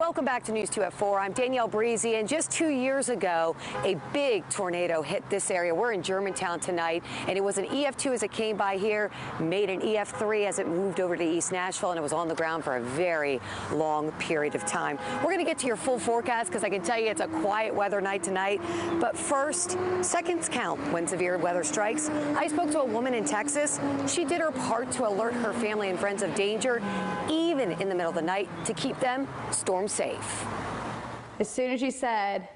Welcome back to News 2 at 4. I'm Danielle Breezy, and just 2 years ago, a big tornado hit this area. We're in Germantown tonight, and it was an EF2 as it came by here, made an EF3 as it moved over to East Nashville, and it was on the ground for a very long period of time. We're going to get to your full forecast because I can tell you it's a quiet weather night tonight. But first, seconds count when severe weather strikes. I spoke to a woman in Texas. She did her part to alert her family and friends of danger, even in the middle of the night, to keep them storm safe. As soon as you said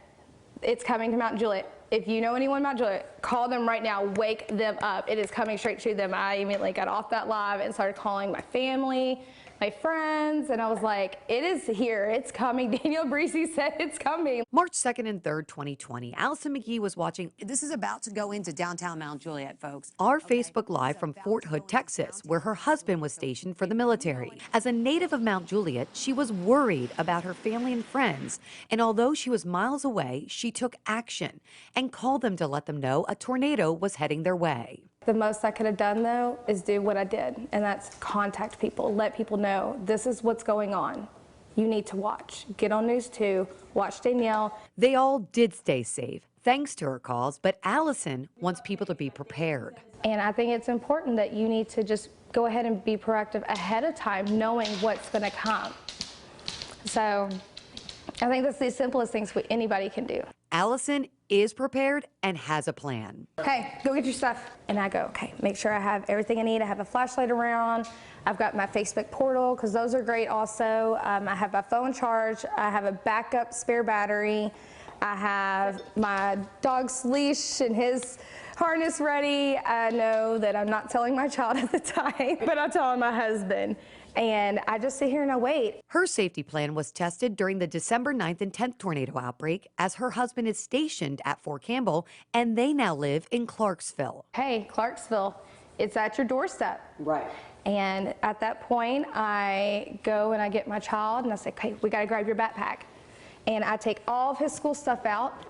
it's coming to Mount Juliet, if you know anyone in Mount Juliet, call them right now, wake them up. It is coming straight to them. I immediately got off that live and started calling my family, my friends, and I was like, it is here, it's coming. Danielle Breezy said it's coming. March 2nd and 3rd, 2020, Allison McGee was watching. This is about to go into downtown Mount Juliet, folks. Our Facebook Live from Fort Hood, Texas, where her husband was stationed for the military. As a native of Mount Juliet, she was worried about her family and friends. And although she was miles away, she took action and called them to let them know a tornado was heading their way. The most I could have done, though, is do what I did, and that's contact people, let people know this is what's going on. You need to watch. Get on News 2, watch Danielle. They all did stay safe, thanks to her calls, but Allison wants people to be prepared. And I think it's important that you need to just go ahead and be proactive ahead of time, knowing what's going to come. So I think that's the simplest things anybody can do. Allison is prepared and has a plan. Hey, go get your stuff. And I go, okay, make sure I have everything I need. I have a flashlight around. I've got my Facebook portal, because those are great also. I have my phone charged. I have a backup spare battery. I have my dog's leash and his harness ready. I know that I'm not telling my child at the time, but I'm telling my husband. And I just sit here and I wait. Her safety plan was tested during the December 9th and 10th tornado outbreak, as her husband is stationed at Fort Campbell, and they now live in Clarksville. Hey, Clarksville, it's at your doorstep. Right. And at that point, I go and I get my child and I say, okay, we gotta grab your backpack. And I take all of his school stuff out.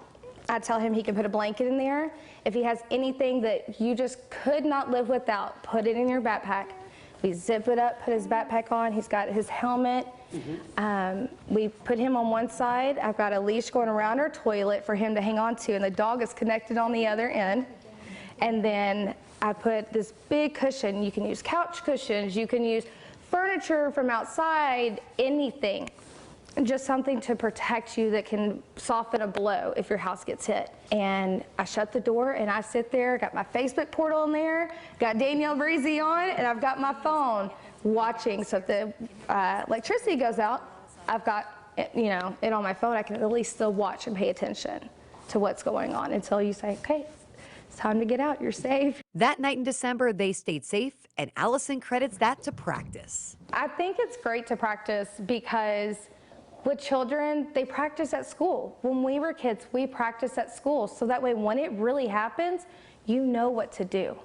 I tell him he can put a blanket in there. If he has anything that you just could not live without, put it in your backpack. We zip it up, put his backpack on. He's got his helmet. We put him on one side. I've got a leash going around our toilet for him to hang on to, and the dog is connected on the other end. And then I put this big cushion. You can use couch cushions. You can use furniture from outside, anything. Just something to protect you that can soften a blow if your house gets hit. And I shut the door and I sit there, got my Facebook portal in there, got Danielle Breezy on, and I've got my phone watching. So if the electricity goes out, I've got it on my phone. I can at least still watch and pay attention to what's going on until you say, okay, it's time to get out, you're safe. That night in December, they stayed safe, and Allison credits that to practice. I think it's great to practice because with children, they practice at school. When we were kids, we practiced at school. So that way, when it really happens, you know what to do.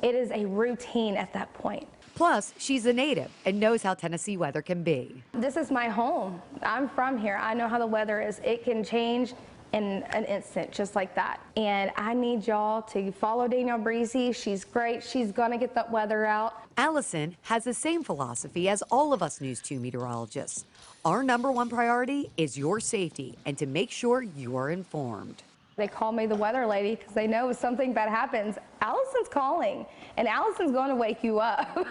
It is a routine at that point. Plus, she's a native and knows how Tennessee weather can be. This is my home. I'm from here. I know how the weather is. It can change in an instant, just like that. And I need y'all to follow Danielle Breezy. She's great. She's gonna get that weather out. Allison has the same philosophy as all of us News 2 meteorologists. Our #1 priority is your safety and to make sure you are informed. They call me the weather lady because they know if something bad happens, Allison's calling, and Allison's going to wake you up.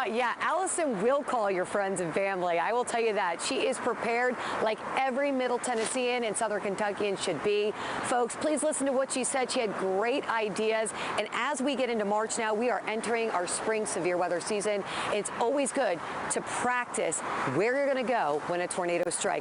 Yeah, Allison will call your friends and family. I will tell you that. She is prepared like every Middle Tennessean and Southern Kentuckian should be. Folks, please listen to what she said. She had great ideas. And as we get into March now, we are entering our spring severe weather season. It's always good to practice where you're going to go when a tornado strikes.